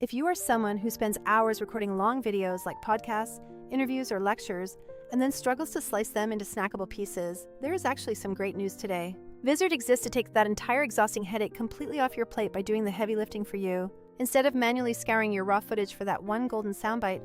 If you are someone who spends hours recording long videos like podcasts, interviews, or lectures, and then struggles to slice them into snackable pieces, there is actually some great news today. Vizard exists to take that entire exhausting headache completely off your plate by doing the heavy lifting for you. Instead of manually scouring your raw footage for that one golden soundbite,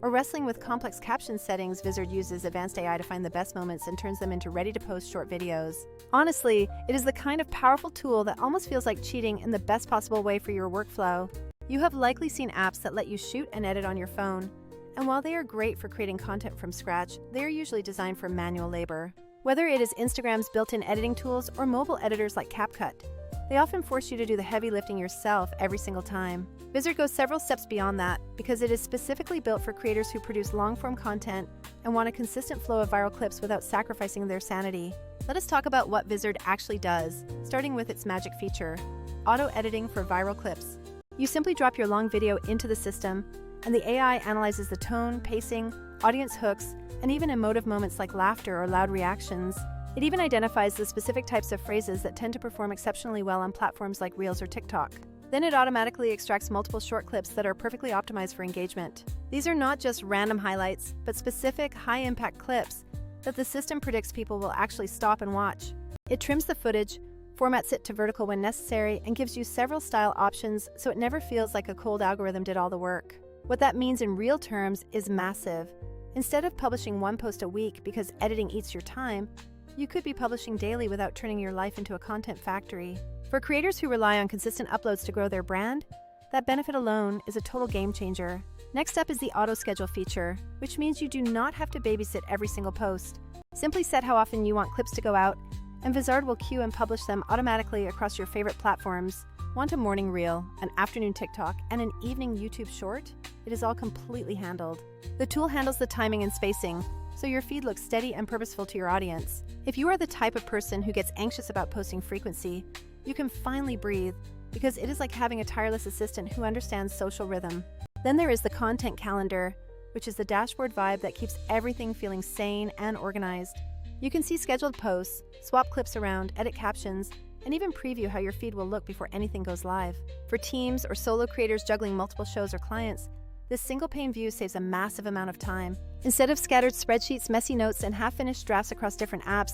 or wrestling with complex caption settings, Vizard uses advanced AI to find the best moments and turns them into ready-to-post short videos. Honestly, it is the kind of powerful tool that almost feels like cheating in the best possible way for your workflow. You have likely seen apps that let you shoot and edit on your phone, and while they are great for creating content from scratch, they are usually designed for manual labor. Whether it is Instagram's built-in editing tools or mobile editors like CapCut, they often force you to do the heavy lifting yourself every single time. Vizard goes several steps beyond that because it is specifically built for creators who produce long-form content and want a consistent flow of viral clips without sacrificing their sanity. Let us talk about what Vizard actually does, starting with its magic feature, auto-editing for viral clips. You simply drop your long video into the system, and the AI analyzes the tone, pacing, audience hooks, and even emotive moments like laughter or loud reactions. It even identifies the specific types of phrases that tend to perform exceptionally well on platforms like Reels or TikTok. Then it automatically extracts multiple short clips that are perfectly optimized for engagement. These are not just random highlights, but specific, high-impact clips that the system predicts people will actually stop and watch. It trims the footage, formats it to vertical when necessary, and gives you several style options so it never feels like a cold algorithm did all the work. What that means in real terms is massive. Instead of publishing one post a week because editing eats your time, you could be publishing daily without turning your life into a content factory. For creators who rely on consistent uploads to grow their brand, that benefit alone is a total game changer. Next up is the auto-schedule feature, which means you do not have to babysit every single post. Simply set how often you want clips to go out, and Vizard will queue and publish them automatically across your favorite platforms. Want a morning reel, an afternoon TikTok, and an evening YouTube short? It is all completely handled. The tool handles the timing and spacing, so your feed looks steady and purposeful to your audience. If you are the type of person who gets anxious about posting frequency, you can finally breathe, because it is like having a tireless assistant who understands social rhythm. Then there is the content calendar, which is the dashboard vibe that keeps everything feeling sane and organized. You can see scheduled posts, swap clips around, edit captions, and even preview how your feed will look before anything goes live. For teams or solo creators juggling multiple shows or clients, this single-pane view saves a massive amount of time. Instead of scattered spreadsheets, messy notes, and half-finished drafts across different apps,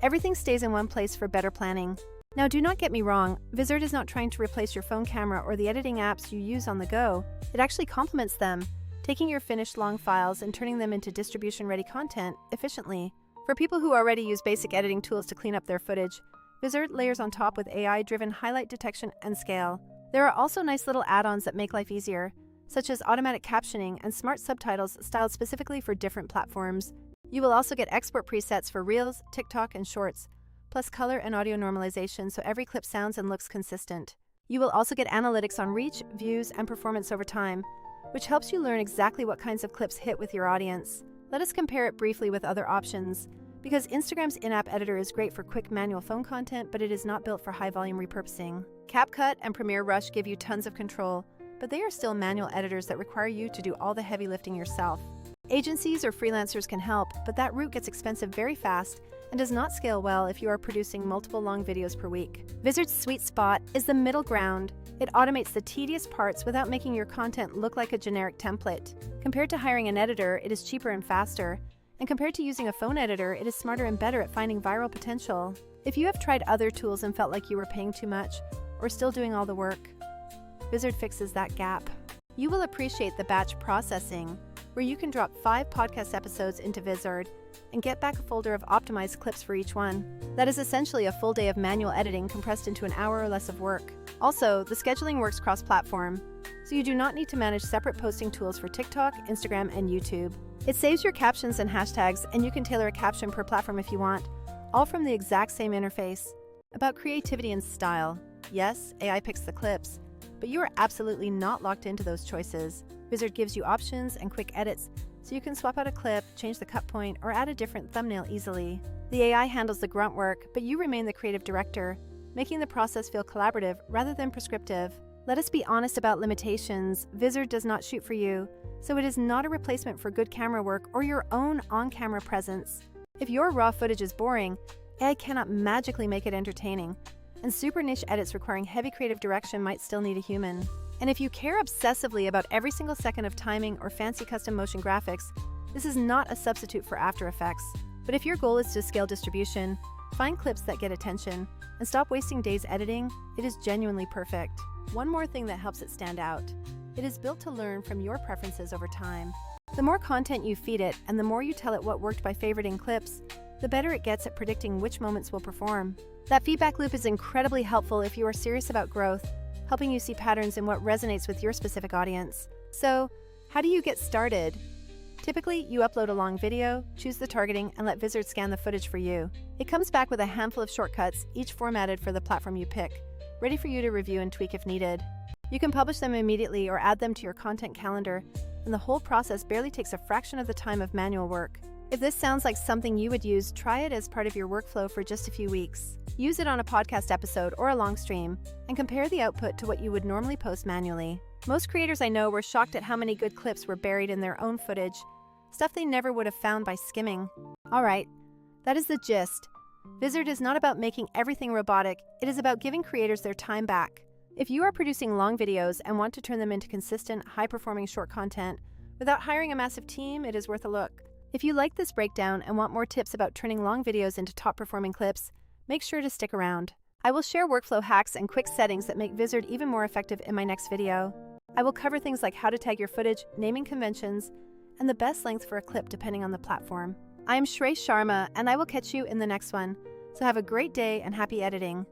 everything stays in one place for better planning. Now, do not get me wrong, Vizard is not trying to replace your phone camera or the editing apps you use on the go. It actually complements them, taking your finished long files and turning them into distribution-ready content efficiently. For people who already use basic editing tools to clean up their footage, Vizard layers on top with AI-driven highlight detection and scale. There are also nice little add-ons that make life easier, such as automatic captioning and smart subtitles styled specifically for different platforms. You will also get export presets for Reels, TikTok, and Shorts, plus color and audio normalization so every clip sounds and looks consistent. You will also get analytics on reach, views, and performance over time, which helps you learn exactly what kinds of clips hit with your audience. Let us compare it briefly with other options, because Instagram's in-app editor is great for quick manual phone content, but it is not built for high-volume repurposing. CapCut and Premiere Rush give you tons of control, but they are still manual editors that require you to do all the heavy lifting yourself. Agencies or freelancers can help, but that route gets expensive very fast and does not scale well if you are producing multiple long videos per week. Vizard's sweet spot is the middle ground. It automates the tedious parts without making your content look like a generic template. Compared to hiring an editor, it is cheaper and faster. And compared to using a phone editor, it is smarter and better at finding viral potential. If you have tried other tools and felt like you were paying too much, or still doing all the work, Vizard fixes that gap. You will appreciate the batch processing, where you can drop 5 podcast episodes into Vizard and get back a folder of optimized clips for each one. That is essentially a full day of manual editing compressed into an hour or less of work. Also, the scheduling works cross-platform, so you do not need to manage separate posting tools for TikTok, Instagram, and YouTube. It saves your captions and hashtags, and you can tailor a caption per platform if you want, all from the exact same interface. About creativity and style, yes, AI picks the clips, but you are absolutely not locked into those choices. Vizard gives you options and quick edits, so you can swap out a clip, change the cut point, or add a different thumbnail easily. The AI handles the grunt work, but you remain the creative director, making the process feel collaborative rather than prescriptive. Let us be honest about limitations. Vizard does not shoot for you, so it is not a replacement for good camera work or your own on-camera presence. If your raw footage is boring, AI cannot magically make it entertaining, and super niche edits requiring heavy creative direction might still need a human. And if you care obsessively about every single second of timing or fancy custom motion graphics, this is not a substitute for After Effects. But if your goal is to scale distribution, find clips that get attention, and stop wasting days editing, it is genuinely perfect. One more thing that helps it stand out. It is built to learn from your preferences over time. The more content you feed it and the more you tell it what worked by favoriting clips, the better it gets at predicting which moments will perform. That feedback loop is incredibly helpful if you are serious about growth, helping you see patterns in what resonates with your specific audience. So, how do you get started? Typically, you upload a long video, choose the targeting, and let Vizard scan the footage for you. It comes back with a handful of shortcuts, each formatted for the platform you pick, ready for you to review and tweak if needed. You can publish them immediately or add them to your content calendar, and the whole process barely takes a fraction of the time of manual work. If this sounds like something you would use, try it as part of your workflow for just a few weeks. Use it on a podcast episode or a long stream, and compare the output to what you would normally post manually. Most creators I know were shocked at how many good clips were buried in their own footage, stuff they never would have found by skimming. Alright, that is the gist. Vizard is not about making everything robotic, it is about giving creators their time back. If you are producing long videos and want to turn them into consistent, high-performing short content, without hiring a massive team, it is worth a look. If you like this breakdown and want more tips about turning long videos into top-performing clips, make sure to stick around. I will share workflow hacks and quick settings that make Vizard even more effective in my next video. I will cover things like how to tag your footage, naming conventions, and the best length for a clip depending on the platform. I am Shreya Sharma, and I will catch you in the next one. So have a great day and happy editing.